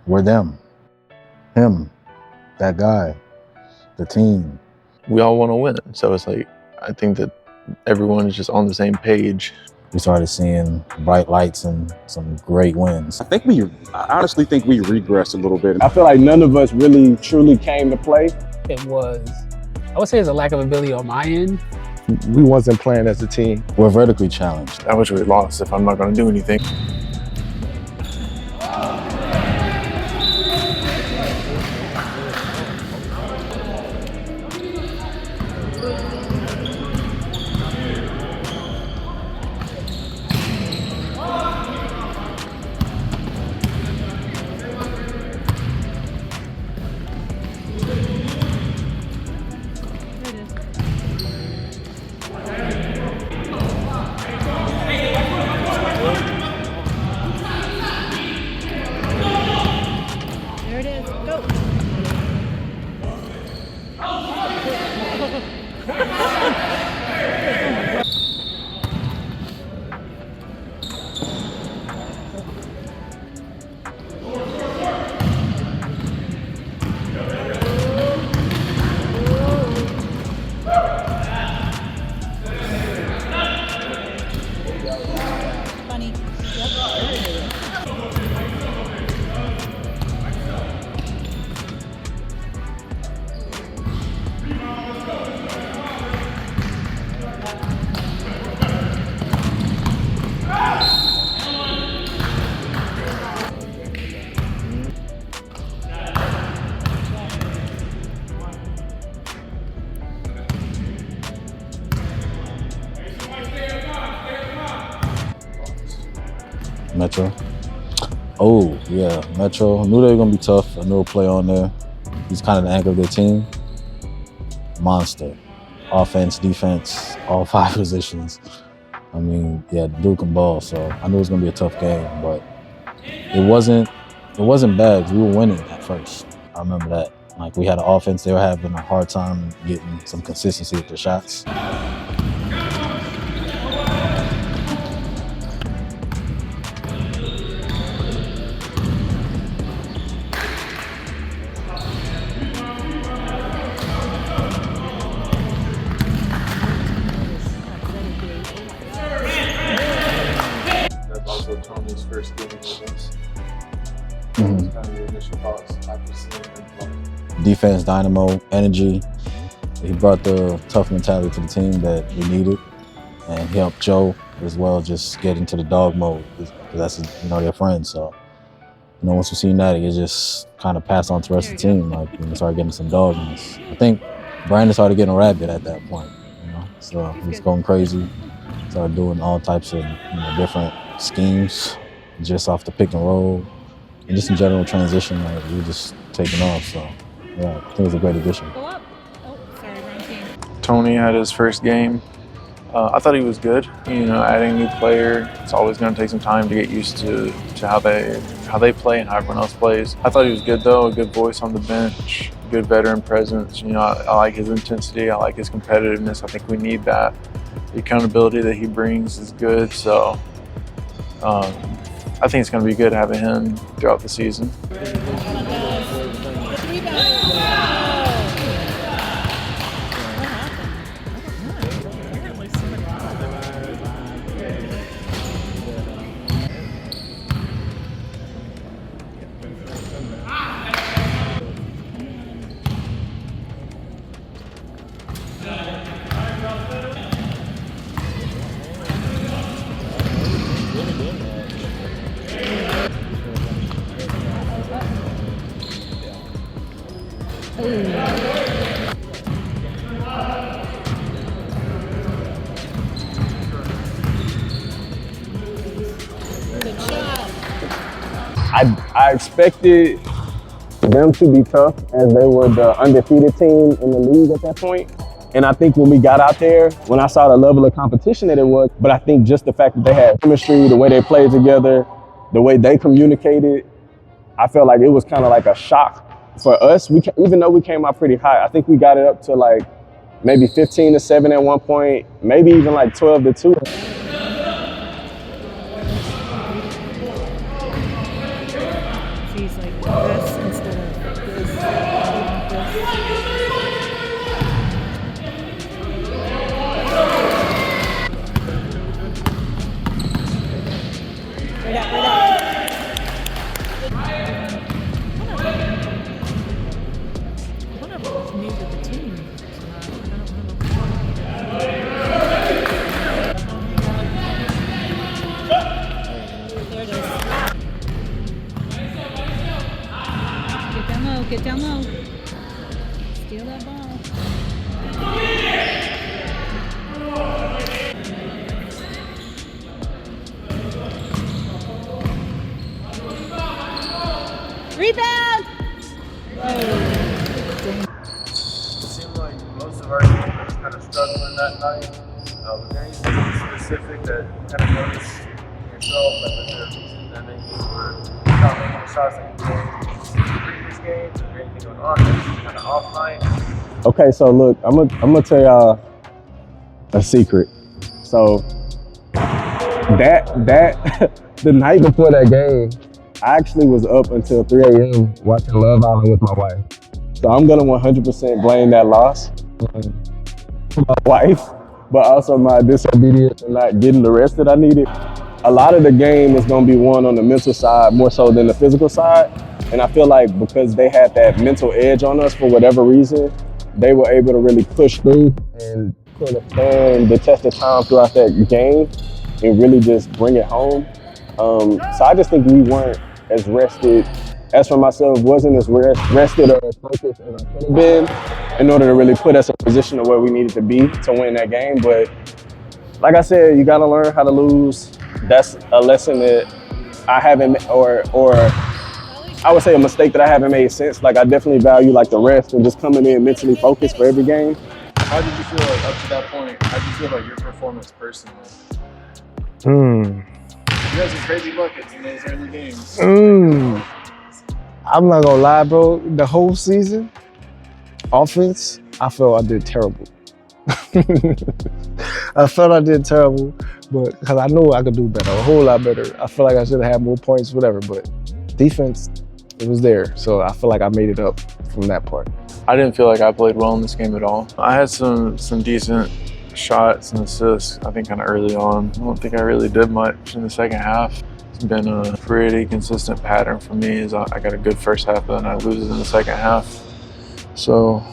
We're them. Him, that guy, the team. We all want to win. So it's like, I think that everyone is just on the same page. We started seeing bright lights and some great wins. I honestly think we regressed a little bit. I feel like none of us really truly came to play. It was, I would say it's a lack of ability on my end. We wasn't playing as a team. We're vertically challenged. I wish we had lost if I'm not going to do anything. There it is. Go. Funny. Metro. Oh, yeah, Metro. I knew they were going to be tough. I knew a play on there. He's kind of the anchor of their team. Monster. Offense, defense, all 5 positions. I mean, yeah, Duke can ball, so I knew it was going to be a tough game, but it wasn't bad. We were winning at first. I remember that. Like, we had an offense. They were having a hard time getting some consistency with their shots. That's also Tony's first game with us. Mhm. Kind of your initial thoughts after seeing him play. Defense, dynamo, energy. He brought the tough mentality to the team that we needed, and he helped Joe as well just get into the dog mode because that's their friends. So once we seen that, it just kind of passed on to the rest of the team. Like we started getting some dogness. I think Brandon started getting rabid at that point. So he was going crazy. Started doing all types of different schemes just off the pick and roll, and just in general transition. Like we were just taking off. So yeah, I think it was a great addition. Go up. Oh, sorry, wrong team. Tony had his first game. I thought he was good. Adding a new player, it's always going to take some time to get used to how they play and how everyone else plays. I thought he was good though, a good voice on the bench, good veteran presence. I like his intensity, I like his competitiveness. I think we need that. The accountability that he brings is good. So I think it's going to be good having him throughout the season. I expected them to be tough as they were the undefeated team in the league at that point. And I think when we got out there, when I saw the level of competition that it was, but I think just the fact that they had chemistry, the way they played together, the way they communicated, I felt like it was kind of like a shock for us. Even though we came out pretty high, I think we got it up to like maybe 15-7 at one point, maybe even like 12-2. she's like this instead of this. Right up, right up. One of them was new to the team. There it is. Get down low. Steal that ball. Rebound! It seemed like most of our team was kind of struggling that night. Was there anything specific that you kind of noticed yourself? Like, was there a reason that maybe you were not making the shots that you did in the previous games? Was there anything going on that's kind of off night? Okay, so look, I'm gonna tell y'all a secret. So that the night before that game, I actually was up until 3 a.m. watching Love Island with my wife. So I'm gonna 100% blame that loss on my wife, but also my disobedience and not getting the rest that I needed. A lot of the game is gonna be won on the mental side more so than the physical side. And I feel like because they had that mental edge on us for whatever reason, they were able to really push through and sort of stand the test of time throughout that game and really just bring it home. So I just think we weren't as rested. As for myself, wasn't as rested or as focused as I could have been in order to really put us in a position of where we needed to be to win that game. But like I said, you got to learn how to lose. That's a lesson that I haven't, or I would say a mistake that I haven't made since. Like I definitely value like the rest and just coming in mentally focused for every game. How did you feel like up to that point? How did you feel about your performance personally? You had some crazy buckets in those early games. I'm not gonna lie, bro. The whole season, offense, I felt I did terrible. I felt I did terrible, but because I know I could do better, a whole lot better. I feel like I should have had more points, whatever. But defense, it was there, so I feel like I made it up from that part. I didn't feel like I played well in this game at all. I had some decent shots and assists, I think kind of early on. I don't think I really did much in the second half. It's been a pretty consistent pattern for me is I got a good first half, but then I lose it in the second half. So,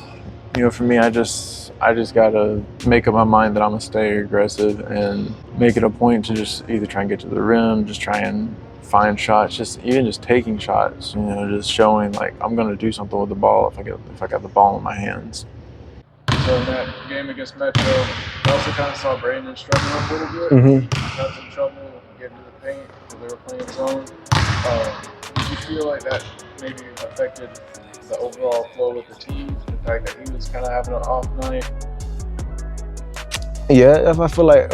for me, I just gotta make up my mind that I'm gonna stay aggressive and make it a point to just either try and get to the rim, just try and find shots, even just taking shots, just showing like I'm gonna do something with the ball if I got the ball in my hands. So in that game against Metro, I also kind of saw Brandon struggling a little bit. He got some trouble getting to the paint because they were playing zone. Did you feel like that maybe affected the overall flow with the team? The fact that he was kind of having an off night? Yeah, if I feel like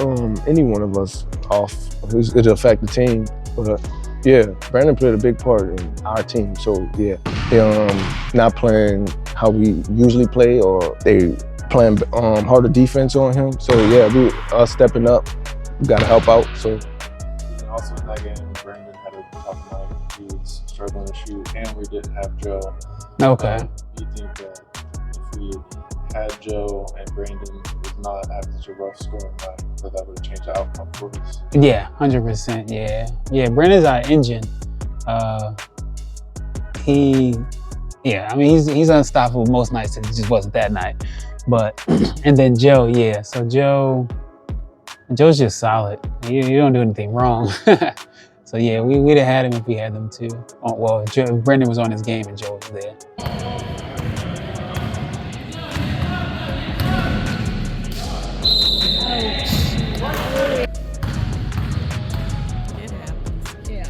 any one of us off, it'll affect the team. But yeah, Brandon played a big part in our team. So yeah, not playing how we usually play, or they playing harder defense on him. So yeah, we are stepping up. We got to help out. So. And also in that game, Brandon had a tough night. He was struggling to shoot, and we didn't have Joe. Okay. Do you think that if we had Joe and Brandon was not having such a rough scoring night, that would have changed the outcome for us? Yeah, 100%. Yeah. Brandon's our engine. He's unstoppable most nights. It just wasn't that night. But and then Joe, yeah. So Joe's just solid. You don't do anything wrong. So yeah, we'd have had him if we had them too. Well, Brendan was on his game and Joe was there. It happens. Yeah.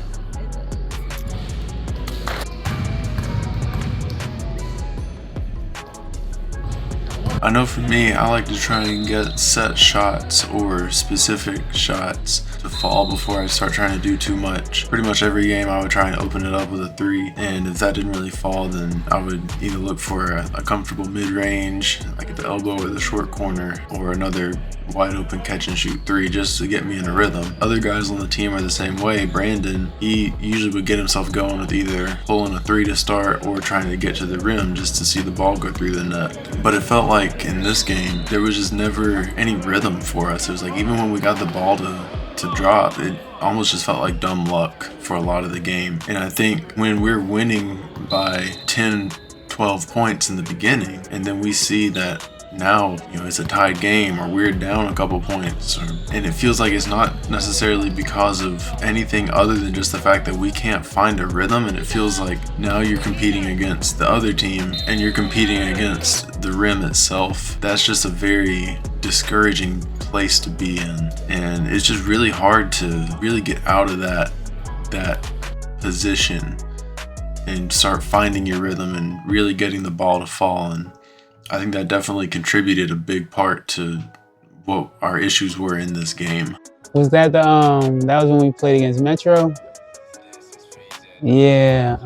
I know for me, I like to try and get set shots or specific shots to fall before I start trying to do too much. Pretty much every game I would try and open it up with a 3, and if that didn't really fall, then I would either look for a comfortable mid-range, like at the elbow or the short corner, or another wide open catch and shoot 3 just to get me in a rhythm. Other guys on the team are the same way. Brandon, he usually would get himself going with either pulling a 3 to start or trying to get to the rim just to see the ball go through the net. But it felt like in this game, there was just never any rhythm for us. It was like even when we got the ball to drop, it almost just felt like dumb luck for a lot of the game. And I think when we're winning by 10, 12 points in the beginning, and then we see that now, it's a tied game or we're down a couple points, and it feels like it's not necessarily because of anything other than just the fact that we can't find a rhythm, and it feels like now you're competing against the other team and you're competing against the rim itself. That's just a very discouraging place to be in, and it's just really hard to really get out of that position and start finding your rhythm and really getting the ball to fall. And I think that definitely contributed a big part to what our issues were in this game. Was that that was when we played against Metro? Yeah.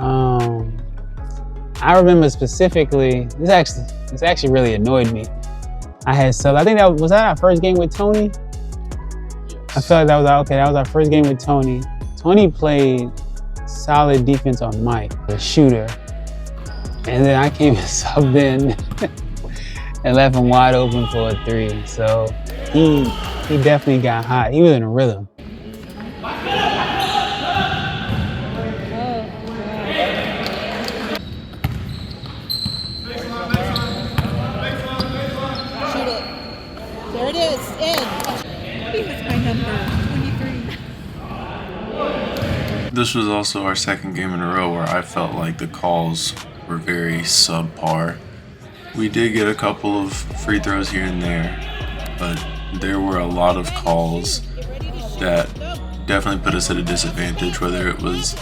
I remember specifically. This actually really annoyed me. I think that was our first game with Tony. Yes. I felt like that was our first game with Tony. Tony played solid defense on Mike, the shooter, and then I came and subbed in. And left him wide open for a 3. So he definitely got hot. He was in a rhythm. Shoot it. There it is. In. He was my number 23. This was also our second game in a row where I felt like the calls were very subpar. We did get a couple of free throws here and there, but there were a lot of calls that definitely put us at a disadvantage, whether it was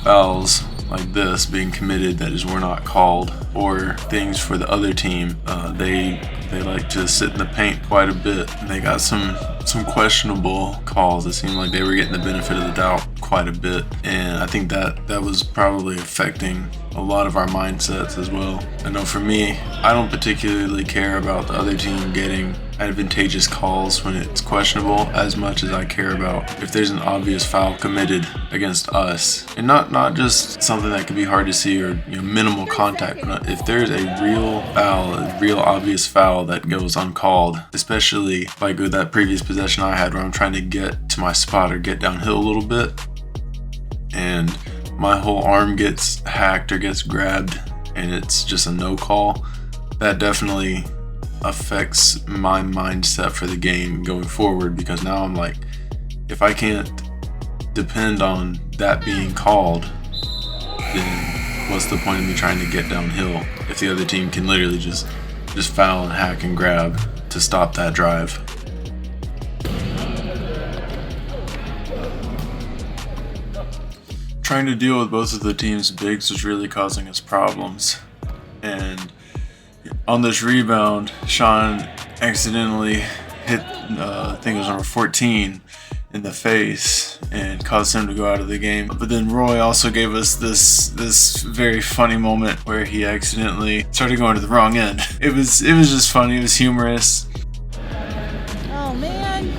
fouls like this being committed that just were not called, or things for the other team. They like to sit in the paint quite a bit, and they got some questionable calls. It seemed like they were getting the benefit of the doubt quite a bit, and I think that was probably affecting a lot of our mindsets as well. I know for me, I don't particularly care about the other team getting advantageous calls when it's questionable as much as I care about if there's an obvious foul committed against us, and not just something that could be hard to see or minimal contact, but if there's a real foul, a real obvious foul that goes uncalled, especially like with that previous possession I had where I'm trying to get to my spot or get downhill a little bit, and my whole arm gets hacked or gets grabbed and it's just a no call. That definitely affects my mindset for the game going forward, because now I'm like, if I can't depend on that being called, then what's the point of me trying to get downhill if the other team can literally just foul and hack and grab to stop that drive? Trying to deal with both of the team's bigs was really causing us problems. And on this rebound, Sean accidentally hit, I think it was number 14, in the face and caused him to go out of the game. But then Roy also gave us this very funny moment where he accidentally started going to the wrong end. It was just funny. It was humorous. Oh man.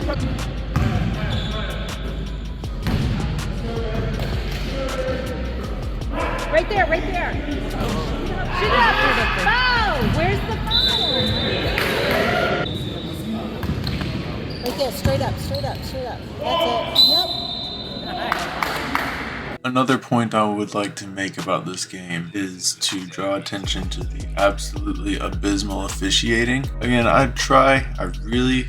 Right there, right there. Shoot it up. Foul! Where's the foul? Right there, straight up. That's it. Yep. Another point I would like to make about this game is to draw attention to the absolutely abysmal officiating. Again, I really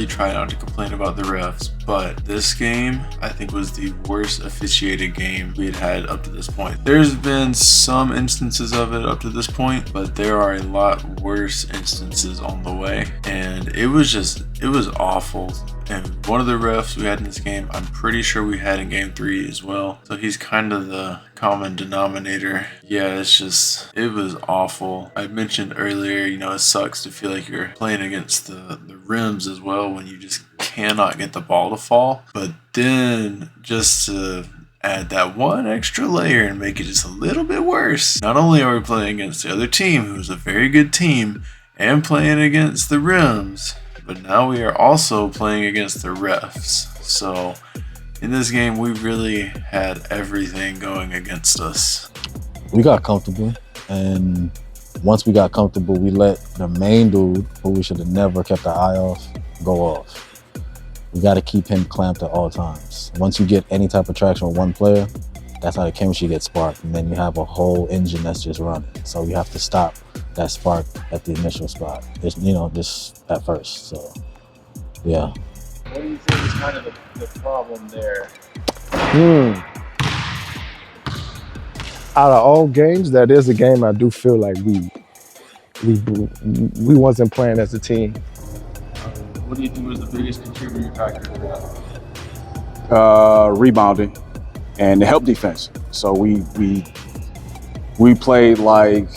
try not to complain about the refs, but this game I think was the worst officiated game we had up to this point. There's been some instances of it up to this point, but there are a lot worse instances on the way, and it was awful. And one of the refs we had in this game, I'm pretty sure we had in game 3 as well. So he's kind of the common denominator. Yeah, it was awful. I mentioned earlier, it sucks to feel like you're playing against the rims as well when you just cannot get the ball to fall. But then just to add that one extra layer and make it just a little bit worse, not only are we playing against the other team, who's a very good team, and playing against the rims, but now we are also playing against the refs. So in this game, we really had everything going against us. We got comfortable, and once we got comfortable, we let the main dude, who we should have never kept our eye off, go off. We got to keep him clamped at all times. Once you get any type of traction with one player, that's how the chemistry gets sparked, and then you have a whole engine that's just running. So you have to stop that spark at the initial spot, just at first. So, yeah. What do you think is kind of the problem there? Out of all games, that is a game I do feel like we wasn't playing as a team. What do you think was the biggest contributing factor to that? Rebounding and the help defense. So we played like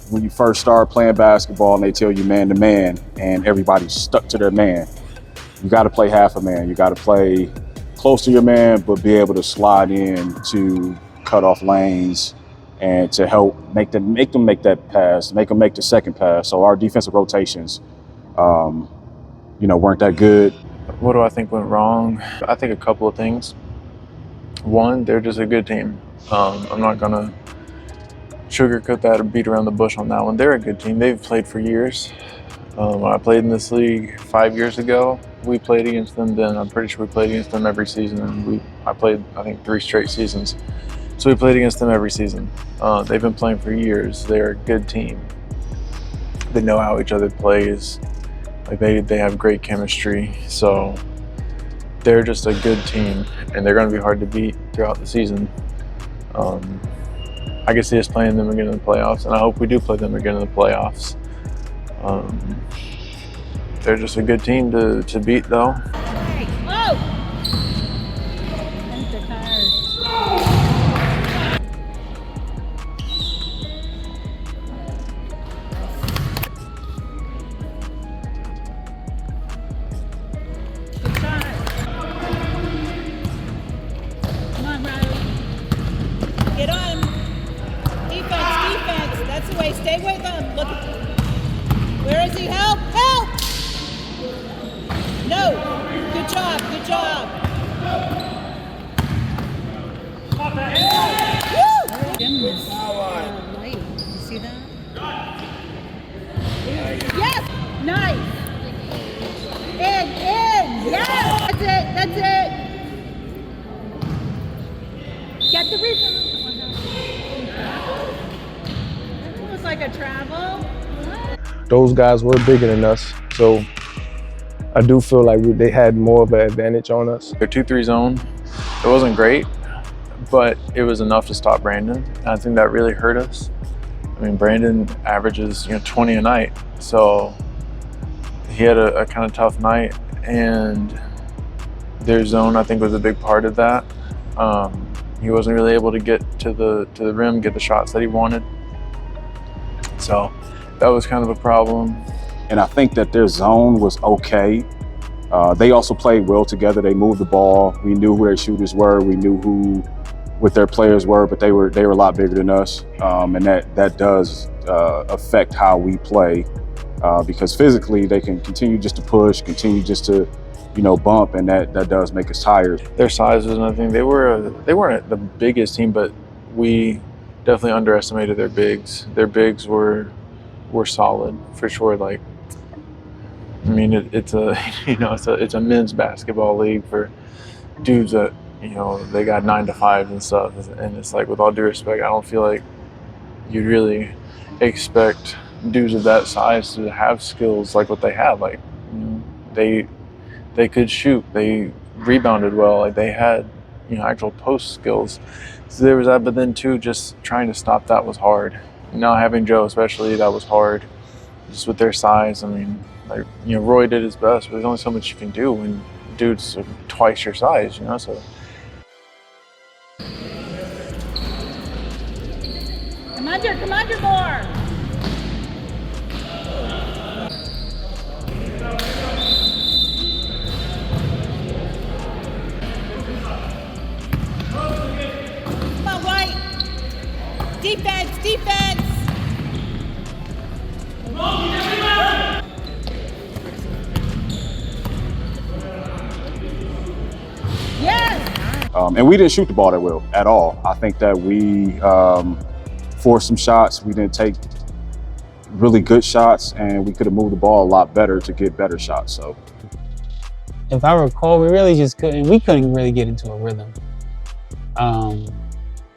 when you first start playing basketball and they tell you man to man and everybody's stuck to their man. You got to play half a man. You got to play close to your man, but be able to slide in to cut off lanes and to help make them make that pass, make them make the second pass. So our defensive rotations, weren't that good. What do I think went wrong? I think a couple of things. One, they're just a good team. I'm not gonna sugarcoat that or beat around the bush on that one. They're a good team. They've played for years. When I played in this league 5 years ago, we played against them then. I'm pretty sure we played against them every season. And I played, I think, 3 straight seasons. So we played against them every season. They've been playing for years. They're a good team. They know how each other plays. Like they have great chemistry. So they're just a good team, and they're going to be hard to beat throughout the season. I can see us playing them again in the playoffs, and I hope we do play them again in the playoffs. They're just a good team to beat, though. Hey, whoa! Enter card. Good shot. Come on, Riley. Get on. Defense. That's the way. Stay with him. Look at. Where is he? Help! Help! No. Good job. Woo! Jim is late. You see that? Yes! Nice! In! Yes! That's it! Get the rebound! That was like a travel. Those guys were bigger than us, so I do feel like they had more of an advantage on us. Their 2-3 zone, it wasn't great, but it was enough to stop Brandon. And I think that really hurt us. I mean, Brandon averages 20 a night, so he had a kind of tough night, and their zone I think was a big part of that. He wasn't really able to get to the rim, get the shots that he wanted. So that was kind of a problem. And I think that their zone was okay. They also played well together. They moved the ball. We knew who their shooters were. We knew what their players were, but they were a lot bigger than us. And that does affect how we play because physically they can continue just to push, continue just to bump, and that does make us tired. Their size was another thing. They weren't the biggest team, but we definitely underestimated their bigs. Their bigs were solid for sure. Like, I mean, it's a men's basketball league for dudes that they got 9 to 5 and stuff. And it's like, with all due respect, I don't feel like you'd really expect dudes of that size to have skills like what they had. Like, they could shoot, they rebounded well, like they had actual post skills. So there was that, but then too, just trying to stop that was hard. Now having Joe especially, that was hard. Just with their size, I mean, like Roy did his best, but there's only so much you can do when dudes are twice your size, so. Come under more. Defense, defense. Yes. And we didn't shoot the ball that well at all. I think that we forced some shots. We didn't take really good shots, and we could have moved the ball a lot better to get better shots. So, if I recall, we really just couldn't really get into a rhythm.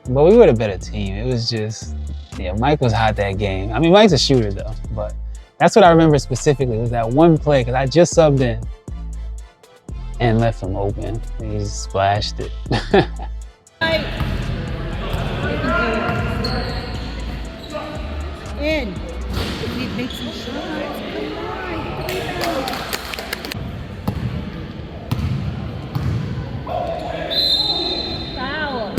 But we were a better team. It was just, yeah, Mike was hot that game. I mean, Mike's a shooter though, but that's what I remember specifically was that one play, because I just subbed in and left him open. He just splashed it. In. He makes some shots. Foul.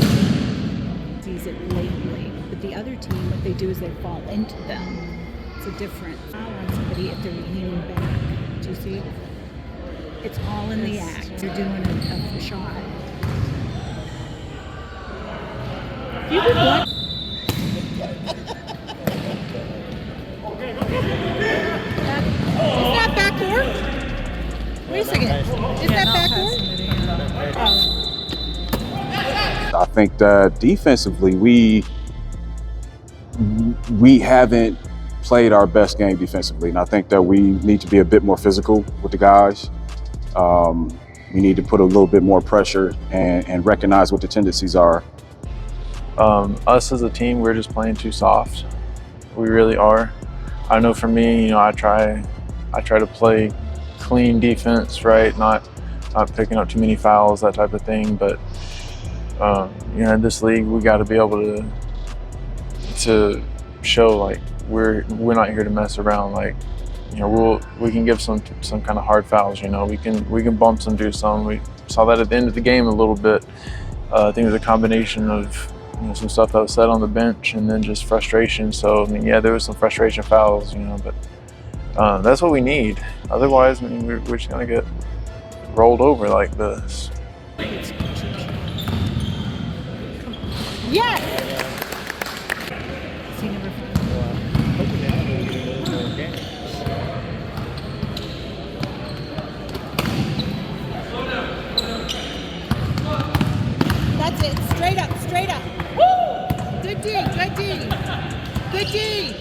Sees it blatantly, but the other team, what they do is they fall into them. It's a difference. Foul on somebody if they're leaning back. Do you see? It's all in the act. They're doing a shot. You would want. Is that backdoor? Wait a second. Is that backdoor? I think that defensively, we haven't played our best game defensively, and I think that we need to be a bit more physical with the guys. We need to put a little bit more pressure and recognize what the tendencies are. Us as a team, we're just playing too soft. We really are. I know for me, I try to play clean defense, right? Not picking up too many fouls, that type of thing. But in this league, we got to be able to show like we're not here to mess around. Like, we can give some kind of hard fouls. We can bump some, do some. We saw that at the end of the game a little bit. I think it was a combination of some stuff that was said on the bench and then just frustration. So, yeah, there was some frustration fouls, but that's what we need. Otherwise, we're just going to get rolled over like this. Yes! That's it. Straight up, straight up. Woo! Good D, good D. Good D.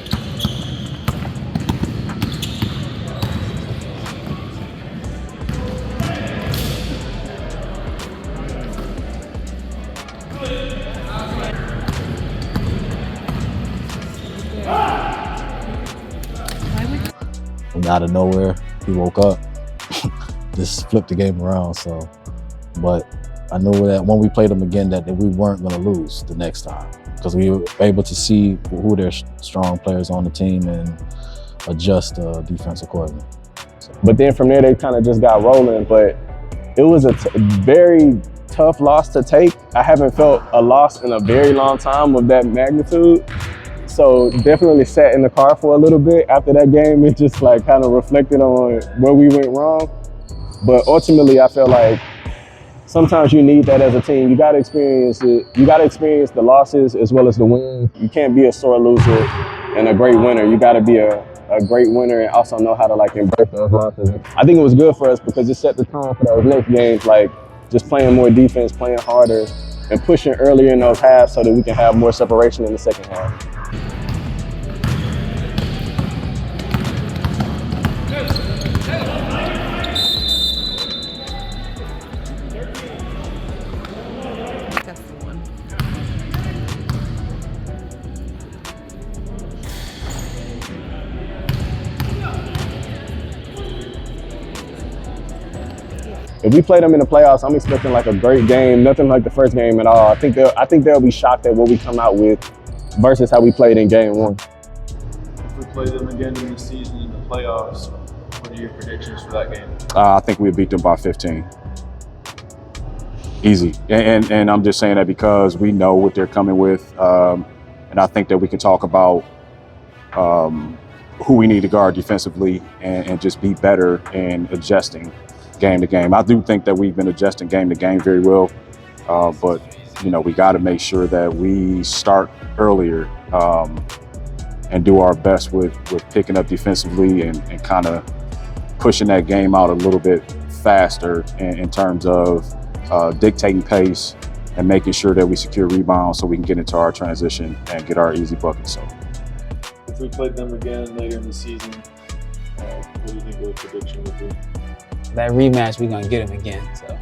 From out of nowhere, he woke up, just flipped the game around. So, but I knew that when we played them again, that we weren't going to lose the next time because we were able to see who their strong players on the team and adjust defense accordingly. So. But then from there, they kind of just got rolling. But it was a very tough loss to take. I haven't felt a loss in a very long time of that magnitude. So definitely sat in the car for a little bit after that game and just like kind of reflected on where we went wrong. But ultimately, I feel like sometimes you need that as a team. You got to experience it. You got to experience the losses as well as the wins. You can't be a sore loser and a great winner. You got to be a great winner and also know how to like embrace those losses. I think it was good for us because it set the tone for those next games, like just playing more defense, playing harder, and pushing earlier in those halves so that we can have more separation in the second half. If we play them in the playoffs, I'm expecting like a great game, nothing like the first game at all. I think they'll be shocked at what we come out with versus how we played in game one. If we play them again in the season in the playoffs, what are your predictions for that game? I think we'll beat them by 15. Easy. And I'm just saying that because we know what they're coming with. And I think that we can talk about who we need to guard defensively and just be better in adjusting game to game. I do think that we've been adjusting game to game very well, but you know, we got to make sure that we start earlier and do our best with picking up defensively and kind of pushing that game out a little bit faster in terms of dictating pace and making sure that we secure rebounds so we can get into our transition and get our easy buckets. So, if we played them again later in the season, what do you think the prediction would be? That rematch, we're gonna get them again. So.